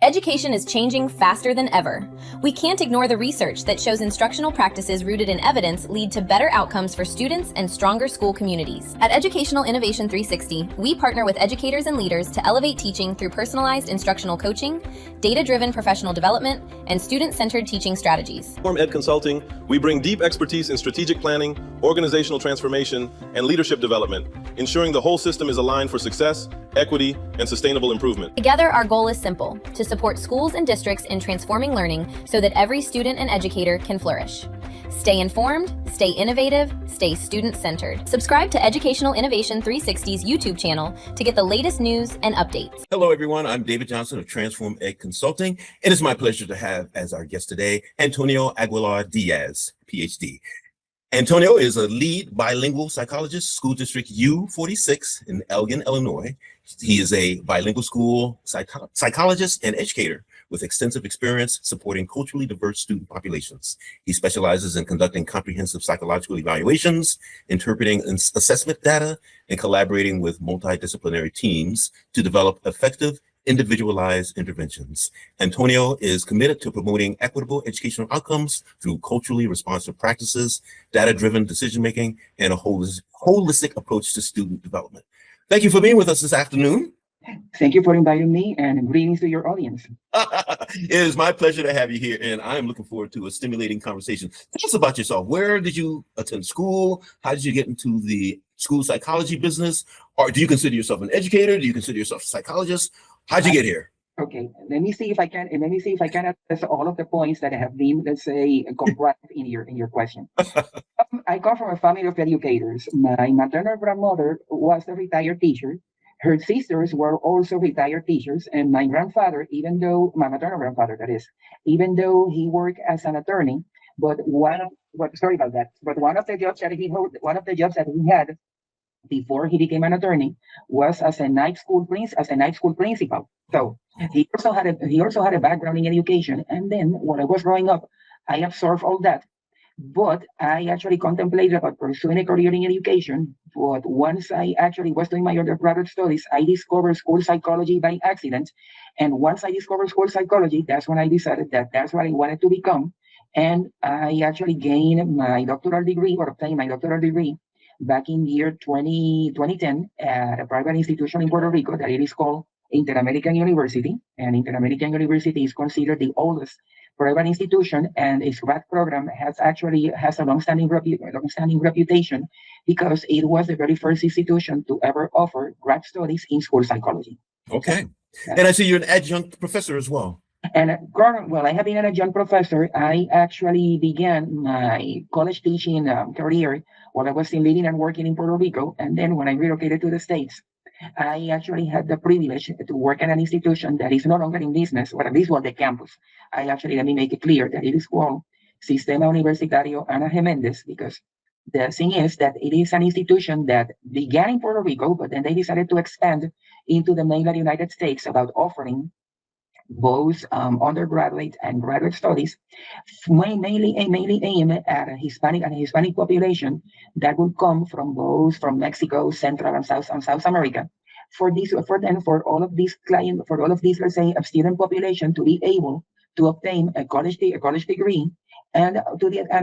Education is changing faster than ever. We can't ignore the research that shows instructional practices rooted in evidence lead to better outcomes for students and stronger school communities. At Educational Innovation 360, we partner with educators and leaders to elevate teaching through personalized instructional coaching, data-driven professional development, and student-centered teaching strategies. Transform Ed Consulting, we bring deep expertise in strategic planning, organizational transformation, and leadership development, ensuring the whole system is aligned for success, equity, and sustainable improvement. Together, our goal is simple: to support schools and districts in transforming learning so that every student and educator can flourish. Stay informed, stay innovative, stay student-centered. Subscribe to Educational Innovation 360's YouTube channel to get the latest news and updates. Hello, everyone. I'm David Johnson of Transform Ed Consulting. It is my pleasure to have as our guest today, Antonio Aguilar Diaz, PhD. Antonio is a lead bilingual psychologist, School District U46 in Elgin, Illinois. He is a bilingual school psychologist and educator with extensive experience supporting culturally diverse student populations. He specializes in conducting comprehensive psychological evaluations, interpreting assessment data, and collaborating with multidisciplinary teams to develop effective individualized interventions. Antonio is committed to promoting equitable educational outcomes through culturally responsive practices, data-driven decision-making, and a holistic approach to student development. Thank you for being with us this afternoon. Thank you for inviting me, and greetings to your audience. It is my pleasure to have you here, and I am looking forward to a stimulating conversation. Tell us about yourself. Where did you attend school? How did you get into the school psychology business? Or do you consider yourself an educator? Do you consider yourself a psychologist? How'd you get here? Okay, let me see if I can address all of the points that have been, let's say, comprised in your question. I come from a family of educators. My maternal grandmother was a retired teacher. Her sisters were also retired teachers, and my grandfather, my maternal grandfather, that is, even though he worked as an attorney, but one of the jobs that he had before he became an attorney was as a night school principal. So he also had a background in education. And then when I was growing up, I absorbed all that. But I actually contemplated about pursuing a career in education. But once I actually was doing my undergraduate studies, I discovered school psychology by accident. And once I discovered school psychology, that's when I decided that that's what I wanted to become. And I actually obtained my doctoral degree back in year 2010 at a private institution in Puerto Rico that it is called Inter-American University. And Inter-American University is considered the oldest private institution, and its grad program has a long-standing reputation because it was the very first institution to ever offer grad studies in school psychology. Okay. And I see you're an adjunct professor as well. And I have been an adjunct professor. I actually began my college teaching career while I was still living and working in Puerto Rico. And then when I relocated to the States, I actually had the privilege to work at an institution that is no longer in business, or at least on the campus. Let me make it clear that it is called Sistema Universitario Ana Jiménez, because the thing is that it is an institution that began in Puerto Rico, but then they decided to expand into the mainland United States about offering both undergraduate and graduate studies, mainly aimed at a Hispanic population that would come from Mexico, Central and South America. For all of these, let's say, a student population to be able to obtain a college degree, and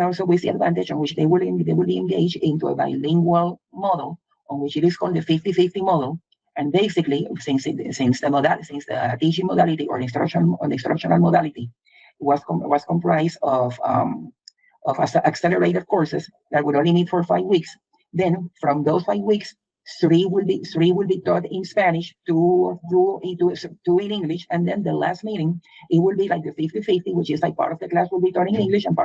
also with the advantage on which they will engage into a bilingual model, on which it is called the 50-50 model. And basically, since the teaching modality or instructional modality was comprised of accelerated courses that would only meet for 5 weeks, then from those 5 weeks, three will be taught in Spanish, two in English, and then the last meeting it will be like the 50-50, which is like part of the class will be taught in English and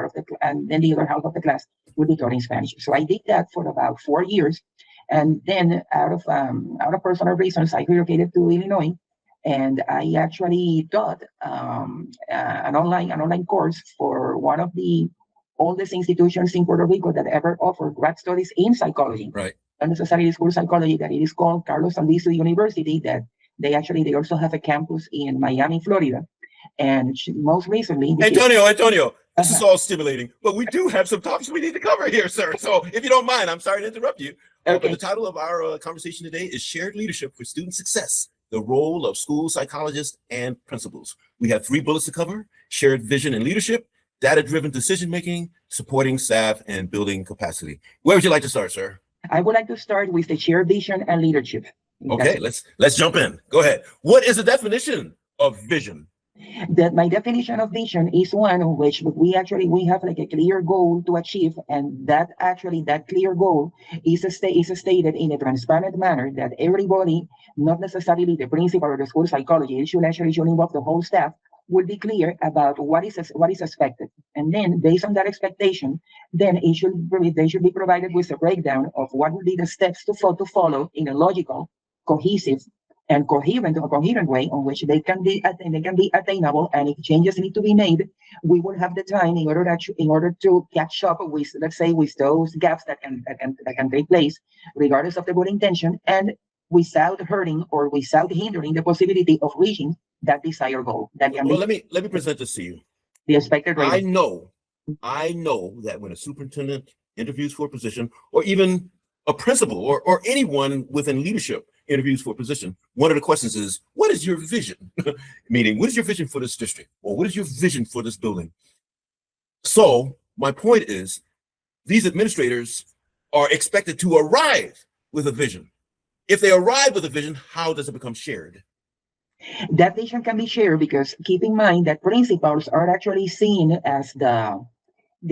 then the other half of the class will be taught in Spanish. So I did that for about 4 years. And then out of personal reasons, I relocated to Illinois, and I actually taught an online course for one of the oldest institutions in Puerto Rico that ever offered grad studies in psychology. Right. Not necessarily school psychology, that it is called Carlos Albizu University, that they also have a campus in Miami, Florida. And most recently, Antonio, this is all stimulating, but we do have some topics we need to cover here, sir. So if you don't mind, I'm sorry to interrupt you. Okay. But the title of our conversation today is Shared Leadership for Student Success the role of school psychologists and principals. We have 3 bullets to cover: shared vision and leadership, data-driven decision-making, supporting staff, and building capacity. Where would you like to start, sir? I would like to start with the shared vision and leadership. Okay, let's jump in. Go ahead. What is the definition of vision? That my definition of vision is one in which we have like a clear goal to achieve, and that clear goal is stated in a transparent manner that everybody, not necessarily the principal or the school psychologist, should involve the whole staff, will be clear about what is expected. And then based on that expectation, then they should be provided with a breakdown of what will be the steps to follow in a logical, cohesive, and coherent way on which they can be attainable. And if changes need to be made, we will have the time in order to catch up with, let's say, with those gaps that can take place, regardless of the good intention, and without hurting or without hindering the possibility of reaching that desired goal. That can let me present this to you. The expected rate. I know that when a superintendent interviews for a position, or even a principal or anyone within leadership interviews for a position, one of the questions is, what is your vision? Meaning, what is your vision for this district? Or what is your vision for this building? So my point is, these administrators are expected to arrive with a vision. If they arrive with a vision, how does it become shared? That vision can be shared because keep in mind that principals are actually seen as the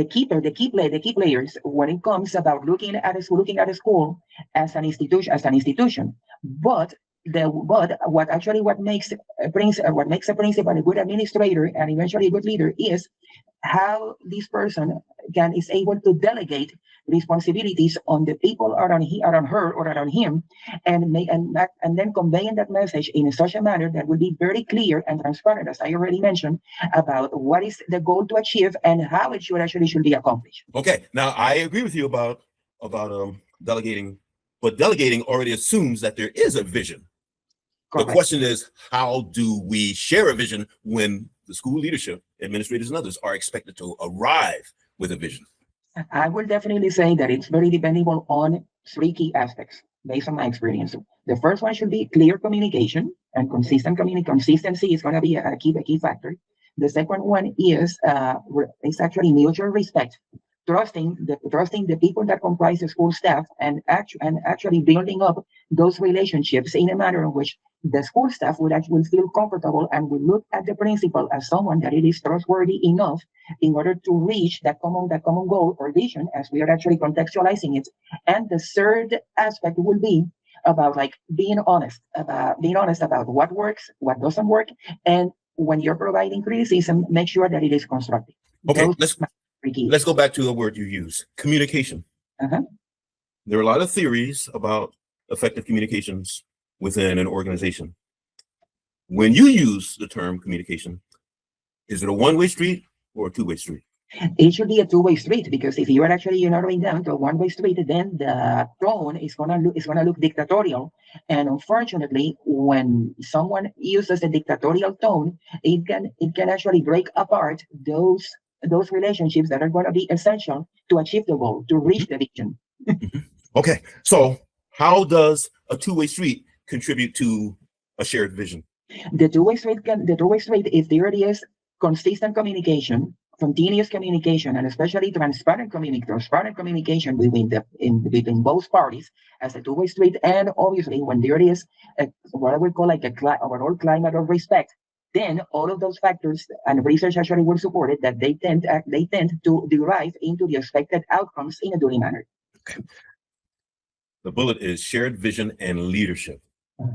key players when it comes about looking at a school as an institution. But what makes a principal a good administrator and eventually a good leader is how this person is able to delegate responsibilities on the people around her or around him, and then conveying that message in such a manner that will be very clear and transparent, as I already mentioned, about what is the goal to achieve and how it should be accomplished. Okay, now I agree with you about delegating, but delegating already assumes that there is a vision. Correct. The question is, how do we share a vision when the school leadership, administrators, and others are expected to arrive with a vision? I would definitely say that it's very dependable on 3 key aspects based on my experience. The first one should be clear communication, and consistency is going to be a key factor. The second one is actually mutual respect, trusting the people that comprise the school staff, and actually building up those relationships in a manner in which the school staff will feel comfortable and will look at the principal as someone that it is trustworthy enough in order to reach that common goal or vision, as we are actually contextualizing it. And the third aspect will be about being honest about what works, what doesn't work, and when you're providing criticism, make sure that it is constructive. Okay, let's go back to the word you use, communication. There are a lot of theories about effective communications within an organization. When you use the term communication, is it a one-way street or a two-way street? It should be a two-way street, because if you are actually narrowing down to a one-way street, then the tone is gonna look dictatorial. And unfortunately, when someone uses a dictatorial tone, it can actually break apart those relationships that are going to be essential to achieve the goal, to reach the vision. Okay, so how does a two-way street contribute to a shared vision? The two-way street, if there is consistent communication, continuous communication, and especially transparent communication between both parties as a two-way street, and obviously when there is what I would call overall climate of respect, then all of those factors, and research actually will support it, that they tend to derive into the expected outcomes in a duly manner. Okay. The bullet is shared vision and leadership.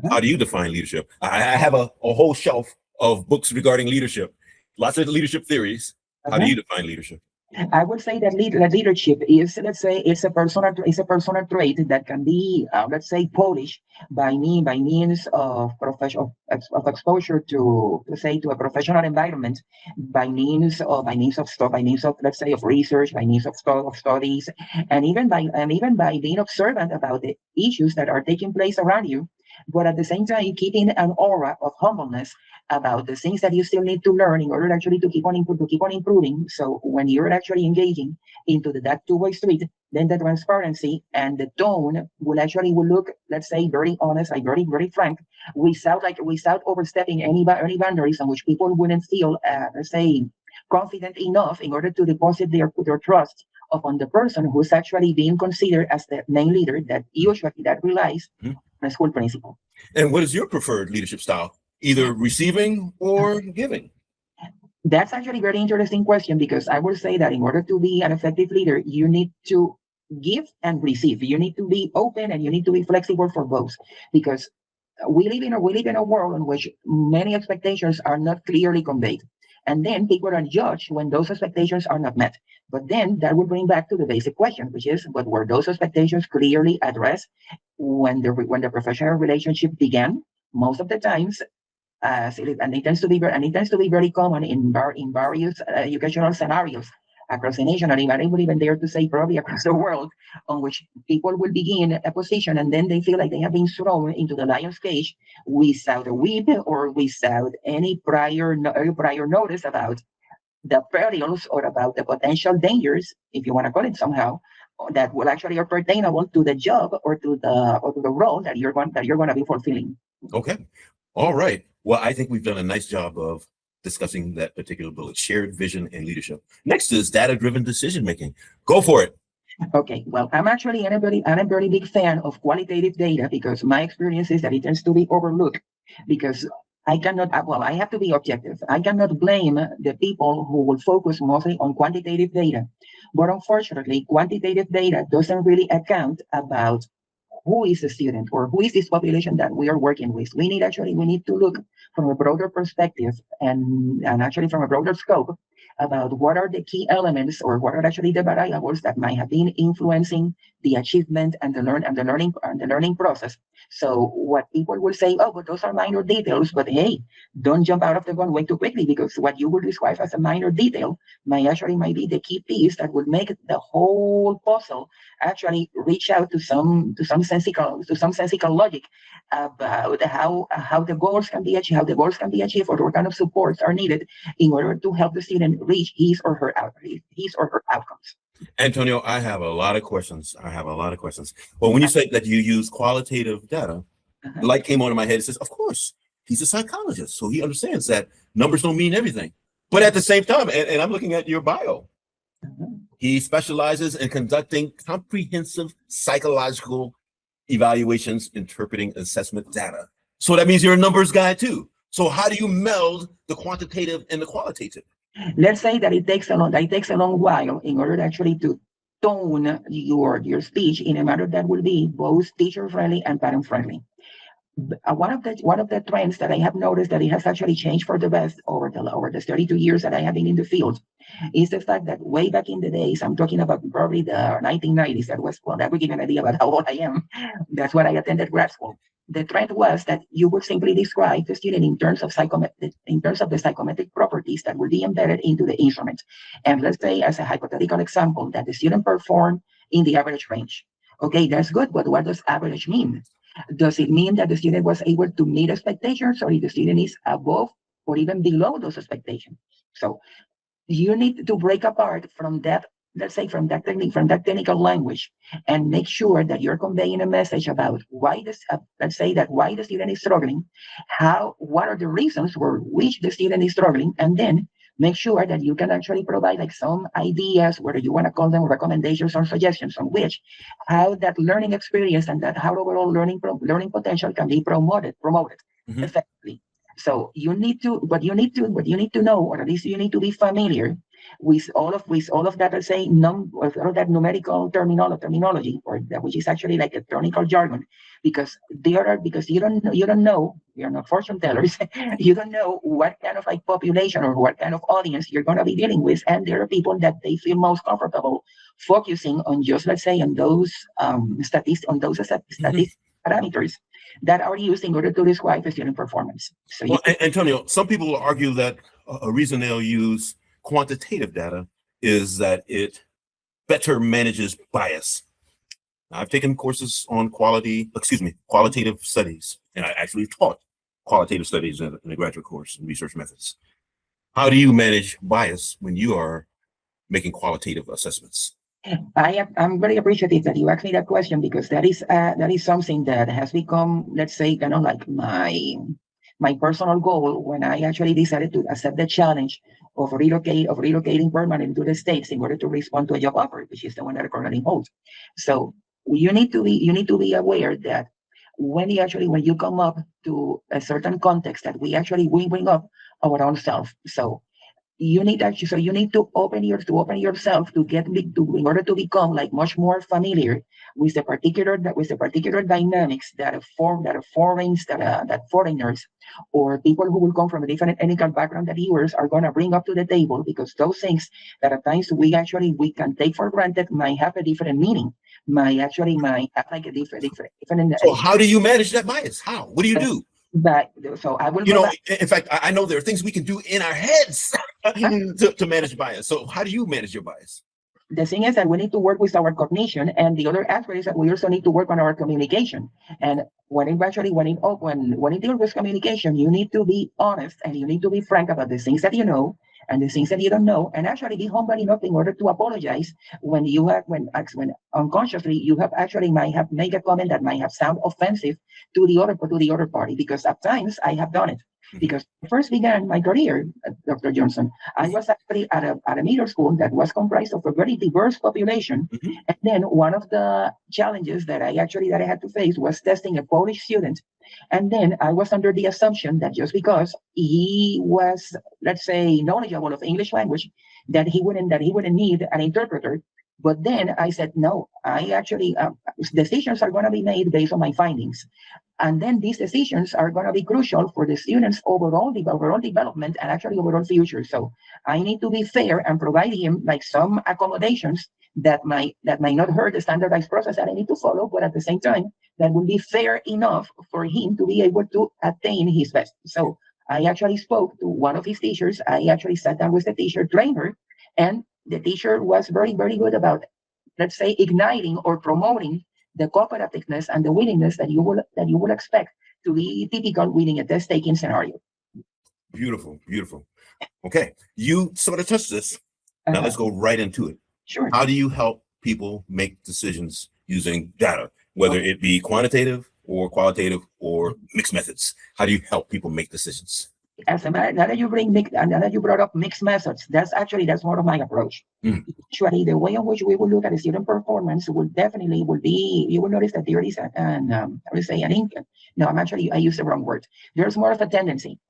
How do you define leadership? I have a whole shelf of books regarding leadership, lots of leadership theories. How do you define leadership? I would say that leadership is, it's a personal trait that can be, polished by means of exposure to a professional environment, by means of research, by means of studies, and even by being observant about the issues that are taking place around you, but at the same time keeping an aura of humbleness about the things that you still need to learn in order actually to keep on improving. So when you're actually engaging into that two-way street, then the transparency and the tone will look, let's say, very honest, like very frank, without overstepping any boundaries on which people wouldn't feel, let's say, confident enough in order to deposit their trust upon the person who's actually being considered as the main leader that usually that relies on a school principal. And what is your preferred leadership style? Either receiving or giving? That's actually a very interesting question, because I would say that in order to be an effective leader, you need to give and receive. You need to be open and you need to be flexible for both, because we live in a world in which many expectations are not clearly conveyed. And then people are judged when those expectations are not met. But then that would bring back to the basic question, which is, but were those expectations clearly addressed when the professional relationship began? Most of the times, and it tends to be very common in various educational scenarios across the nation, and I would even dare to say probably across the world, on which people will begin a position and then they feel like they have been thrown into the lion's cage without a whip or without any prior notice about the perils or about the potential dangers, if you want to call it somehow, that will actually are pertainable to the job or to the role that you're going to be fulfilling. Okay. All right. Well, I think we've done a nice job of discussing that particular bullet, shared vision and leadership. Next is data-driven decision-making. Go for it. Okay, well, I'm actually a very big fan of qualitative data, because my experience is that it tends to be overlooked, because I have to be objective. I cannot blame the people who will focus mostly on quantitative data. But unfortunately, quantitative data doesn't really account about who is the student or who is this population that we are working with. We need to look from a broader perspective and actually from a broader scope about what are the key elements or what are actually the variables that might have been influencing the achievement and the learning process. So what people will say, oh, but those are minor details, but hey, don't jump out of the gun way too quickly, because what you would describe as a minor detail might be the key piece that would make the whole puzzle actually reach out to some sensical logic about how the goals can be achieved, or what kind of supports are needed in order to help the student reach his or her outcomes. Antonio, I have a lot of questions. Well, when you say that you use qualitative data, the light came on in my head. It says, of course, he's a psychologist, so he understands that numbers don't mean everything. But at the same time, and I'm looking at your bio, he specializes in conducting comprehensive psychological evaluations, interpreting assessment data. So that means you're a numbers guy too. So how do you meld the quantitative and the qualitative? Let's say that it takes a long while in order actually to tone your speech in a manner that will be both teacher friendly and parent friendly. One of the trends that I have noticed that it has actually changed for the best over the 32 years that I have been in the field is the fact that way back in the days, I'm talking about probably that would give you an idea about how old I am. That's when I attended grad school. The trend was that you would simply describe the student in terms of the psychometric properties that will be embedded into the instrument. And let's say, as a hypothetical example, that the student performed in the average range. Okay, that's good, but what does average mean? Does it mean that the student was able to meet expectations, or if the student is above or even below those expectations? So you need to break apart from that, let's say, from that technical language, and make sure that you're conveying a message about why why the student is struggling, what are the reasons for which the student is struggling, and then make sure that you can actually provide like some ideas, whether you want to call them recommendations or suggestions, on which how that learning experience and that how overall learning potential can be promoted effectively. So what you need to know, or at least you need to be familiar with all of that, let's say, with all of that numerical terminology, or that, which is actually like a technical jargon, because you don't know, you're not fortune tellers, you don't know what kind of like population or what kind of audience you're going to be dealing with, and there are people that they feel most comfortable focusing on just, let's say, on those statistics parameters that are used in order to describe the student performance. So Antonio, some people will argue that a reason they'll use quantitative data is that it better manages bias. I've taken courses on qualitative studies, and I actually taught qualitative studies in the graduate course and research methods. How do you manage bias when you are making qualitative assessments? I'm very appreciative that you asked me that question, because that is something that has become, let's say, kind of like my personal goal when I actually decided to accept the challenge of relocating permanently to the States in order to respond to a job offer, which is the one that I currently hold. So you need to be aware that when you come up to a certain context, that we bring up our own self. So you need to open yourself to in order to become like much more familiar with the particular dynamics that foreigners or people who will come from a different ethnic background that yours are going to bring up to the table, because those things that at times we can take for granted might have a different meaning, might have like a different. So how do you manage that bias? How? What do you do? But so I will in fact, I know there are things we can do in our heads to manage bias. So how do you manage your bias? The thing is that we need to work with our cognition, and the other aspect is that we also need to work on our communication. And when it deals with communication, you need to be honest and you need to be frank about the things that you know and the things that you don't know, and actually be humble enough in order to apologize when unconsciously you have actually might have made a comment that might have sound offensive to the other party. Because at times I have done it. Because I first began my career, Dr. Johnson, I was actually at a middle school that was comprised of a very diverse population. And then one of the challenges that I had to face was testing a Polish student. And then I was under the assumption that just because he was, let's say, knowledgeable of English language, that he wouldn't need an interpreter. But then I said, no, decisions are going to be made based on my findings. And then these decisions are going to be crucial for the students' overall development and actually overall future. So I need to be fair and provide him like some accommodations that might not hurt the standardized process that I need to follow, but at the same time, that will be fair enough for him to be able to attain his best. So I actually spoke to one of his teachers. I actually sat down with the teacher, trained her, and the teacher was very, very good about, let's say, igniting or promoting the cooperativeness and the willingness that you will expect to be typical within a test-taking scenario. Beautiful, beautiful. Okay, you sort of touched this. Now let's go right into it. Sure. How do you help people make decisions using data, whether it be quantitative or qualitative or mixed methods? How do you help people make decisions? As a matter, now that you brought up mixed methods, that's more of my approach. Actually, the way in which we will look at a student performance will be, you will notice that there is I used the wrong word. There's more of a tendency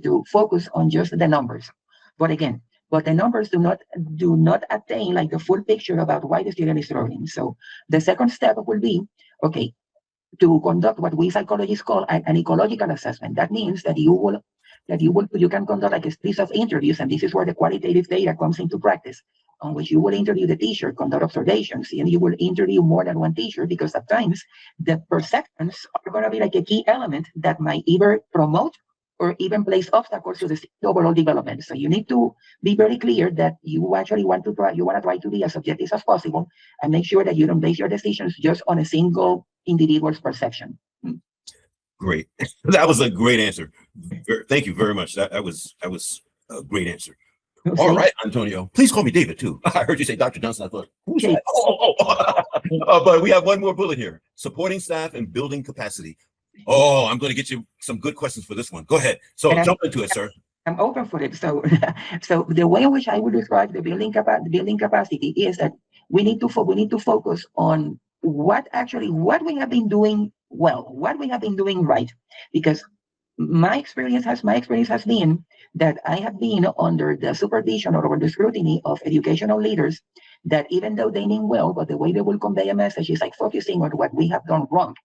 to focus on just the numbers. But the numbers do not attain like the full picture about why the student is struggling. So the second step will be, okay, to conduct what we psychologists call an ecological assessment. That means that you can conduct like a series of interviews, and this is where the qualitative data comes into practice, on which you will interview the teacher, conduct observations, and you will interview more than one teacher, because at times the perceptions are going to be like a key element that might either promote or even place obstacles to the overall development. So you need to be very clear that you actually want to try to be as objective as possible, and make sure that you don't base your decisions just on a single individual's perception. Great. That was a great answer. Thank you very much. That was a great answer. All right, Antonio. Please call me David too. I heard you say Dr. Johnson. I thought, who's that? But we have one more bullet here: supporting staff and building capacity. Oh, I'm going to get you some good questions for this one. Go ahead. So jump into it, sir. I'm open for it. So the way in which I would describe the building capacity is that we need to focus on what we have been doing well, what we have been doing right, because my experience has been that I have been under the supervision or under the scrutiny of educational leaders that, even though they mean well, but the way they will convey a message is like focusing on what we have done wrong.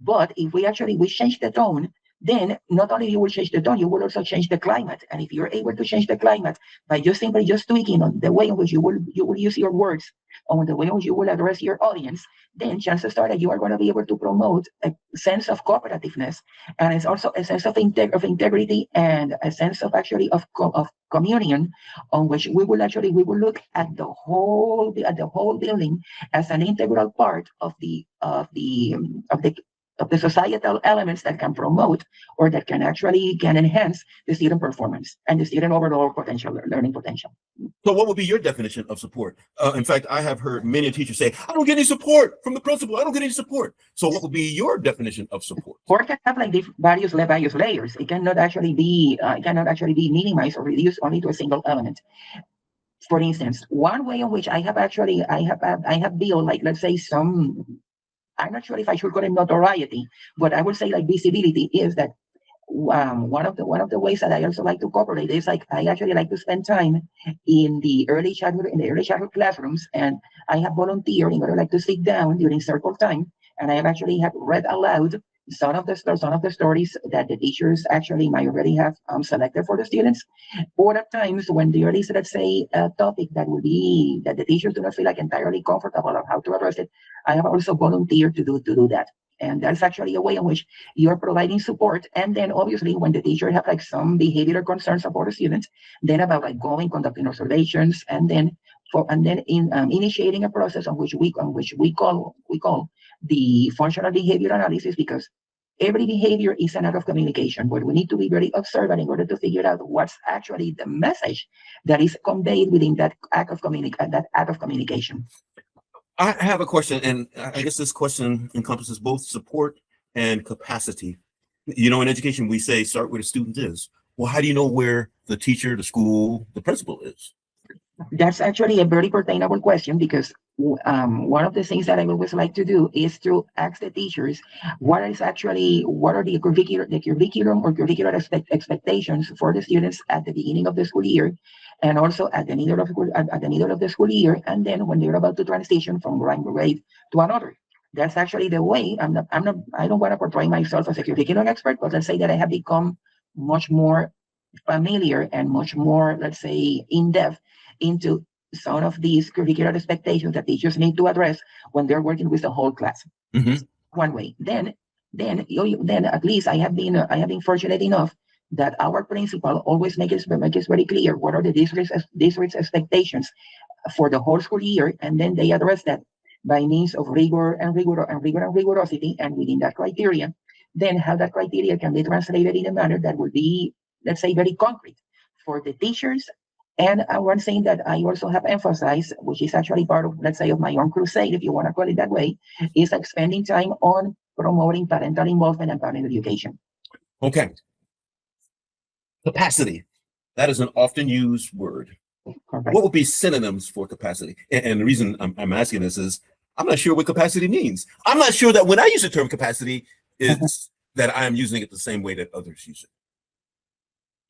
But if we change the tone, then not only you will change the tone, you will also change the climate. And if you're able to change the climate by simply tweaking on the way in which you will use your words, on the way in which you will address your audience, then chances are that you are going to be able to promote a sense of cooperativeness, and it's also a sense of integrity and a sense of communion, on which we will look at the whole building as an integral part of the the societal elements that can promote or that can enhance the student performance and the student overall potential, learning potential. So what would be your definition of support? In fact, I have heard many teachers say, I don't get any support from the principal. I don't get any support. So what would be your definition of support? Or it can have like various layers. It cannot actually be minimized or reduced only to a single element. For instance, one way in which I have built, like, let's say, some, I'm not sure if I should call it notoriety, but I would say like visibility, is that one of the ways that I also like to cooperate is like I actually like to spend time in the early childhood classrooms, and I have volunteered in order like to sit down during circle time, and I have actually have read aloud some of the stories that the teachers actually might already have selected for the students, or at times when there is, let's say, a topic that the teachers do not feel like entirely comfortable on how to address it. I have also volunteered to do that. And that's actually a way in which you're providing support. And then obviously when the teacher have like some behavioral concerns about the students, then about like conducting observations, and then initiating a process on which we call the functional behavior analysis, because every behavior is an act of communication, but we need to be very observant in order to figure out what's actually the message that is conveyed within that act of communication. I have a question, and I guess this question encompasses both support and capacity. You know, in education, we say start where the student is. Well, how do you know where the teacher, the school, the principal is? That's actually a very pertainable question, because one of the things that I always like to do is to ask the teachers what are the curricular expectations for the students at the beginning of the school year, and also at the middle of the school year, and then when they're about to transition from one grade to another. That's actually the way. I don't want to portray myself as a curriculum expert, but let's say that I have become much more familiar and much more, let's say, in depth into some of these curricular expectations that teachers need to address when they're working with the whole class. Mm-hmm. One way. Then at least I have been fortunate enough that our principal always makes it very clear what are the district's expectations for the whole school year, and then they address that by means of rigor and rigorosity, and within that criteria, then how that criteria can be translated in a manner that would be, let's say, very concrete for the teachers. And one thing that I also have emphasized, which is actually part of, let's say, of my own crusade, if you want to call it that way, is like spending time on promoting parental involvement and parent education. Okay. Capacity. That is an often used word. Correct. What would be synonyms for capacity? And the reason I'm asking this is I'm not sure what capacity means. I'm not sure that when I use the term capacity, it's that I am using it the same way that others use it.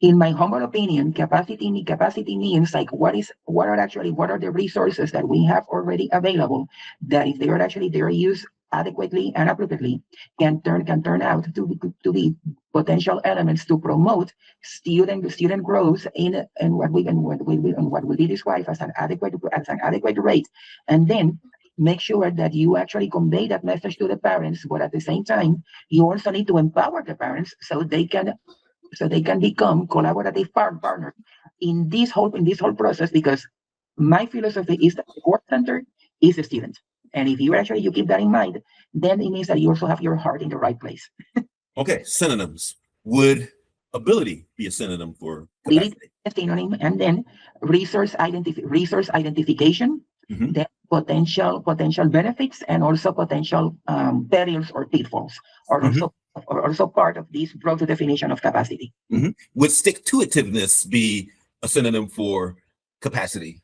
In my humble opinion, capacity means like what are the resources that we have already available, that if they're used adequately and appropriately can turn out to be potential elements to promote student growth in what will be described as an adequate rate, and then make sure that you actually convey that message to the parents, but at the same time you also need to empower the parents so they can become collaborative partners in this whole process, because my philosophy is that the core center is the student. And if you keep that in mind, then it means that you also have your heart in the right place. Okay, synonyms. Would ability be a synonym for capacity? Synonym, and then resource identification, Mhm. then potential benefits, and also potential perils or pitfalls are also part of this broad definition of capacity. Mhm. Would stick-to-itiveness be a synonym for capacity?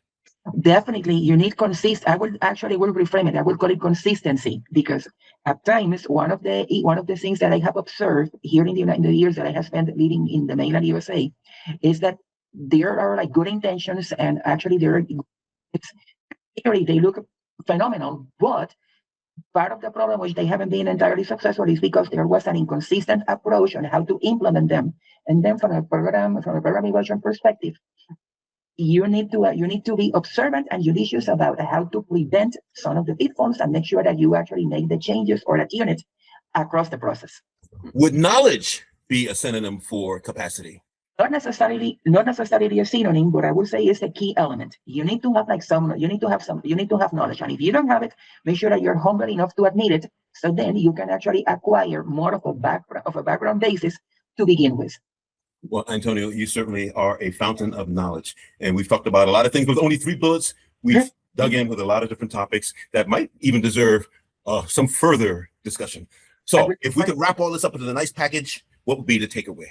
Definitely, you need I will reframe it. I will call it consistency, because at times one of the things that I have observed here in the years that I have spent living in the mainland USA is that there are like good intentions, and actually they look phenomenal, but part of the problem which they haven't been entirely successful is because there was an inconsistent approach on how to implement them. And then from a program evaluation perspective, you need to be observant and judicious about how to prevent some of the pitfalls and make sure that you actually make the changes or that unit across the process. Would knowledge be a synonym for capacity? not necessarily a synonym, but I would say it's a key element. You need to have knowledge. And if you don't have it, make sure that you're humble enough to admit it. So then you can actually acquire more of a background basis to begin with. Well, Antonio, you certainly are a fountain of knowledge. And we've talked about a lot of things with only 3 bullets. We've dug in with a lot of different topics that might even deserve some further discussion. So if we could wrap all this up into a nice package, what would be the takeaway?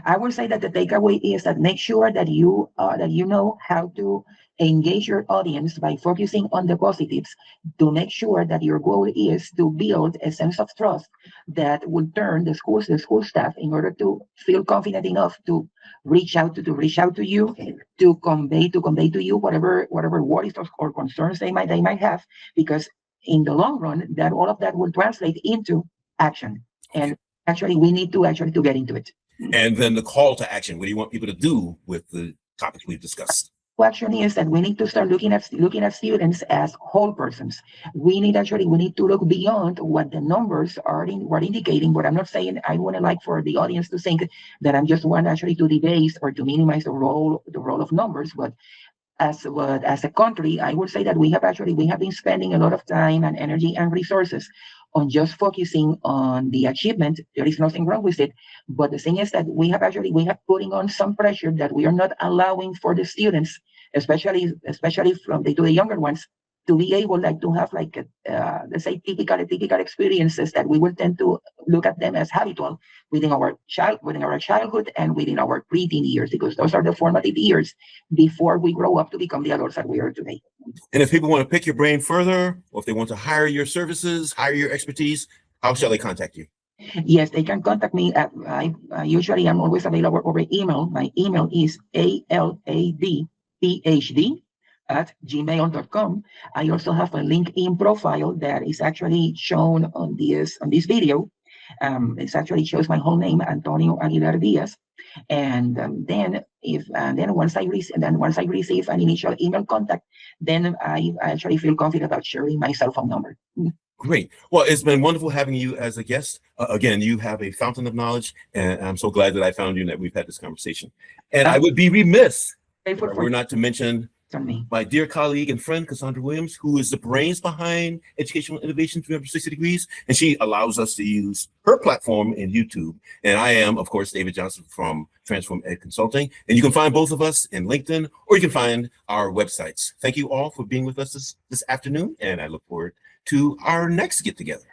I would say that the takeaway is that make sure that you know how to engage your audience by focusing on the positives, to make sure that your goal is to build a sense of trust that will turn the school staff in order to feel confident enough to reach out to you, to convey to you whatever worries or concerns they might have, because in the long run, that all of that will translate into action. And actually, we need to get into it. And then the call to action. What do you want people to do with the topics we've discussed? Action is that we need to start looking at students as whole persons. We need to look beyond what the numbers are indicating. But I'm not saying I want to like for the audience to think that I'm just one actually to debase or to minimize the role of numbers. But as a country, I would say that we have been spending a lot of time and energy and resources on just focusing on the achievement. There is nothing wrong with it, but the thing is that we have putting on some pressure that we are not allowing for the students, especially from the younger ones, to be able to have let's say typical experiences that we will tend to look at them as habitual within our childhood and within our preteen years, because those are the formative years before we grow up to become the adults that we are today. And if people want to pick your brain further, or if they want to hire your services, hire your expertise, how shall they contact you? Yes, they can contact me at usually I'm always available over email. My email is aladphd@gmail.com. I also have a LinkedIn profile that is actually shown on this video. It actually shows my whole name, Antonio Aguilar Diaz. And then once I receive an initial email contact, then I actually feel confident about sharing my cell phone number. Great. Well, it's been wonderful having you as a guest. Again, you have a fountain of knowledge, and I'm so glad that I found you and that we've had this conversation. And I would be remiss if I were not to mention my dear colleague and friend, Cassandra Williams, who is the brains behind Educational Innovation 360 Degrees, and she allows us to use her platform in YouTube. And I am, of course, David Johnson from Transform Ed Consulting, and you can find both of us in LinkedIn, or you can find our websites. Thank you all for being with us this afternoon, and I look forward to our next get-together.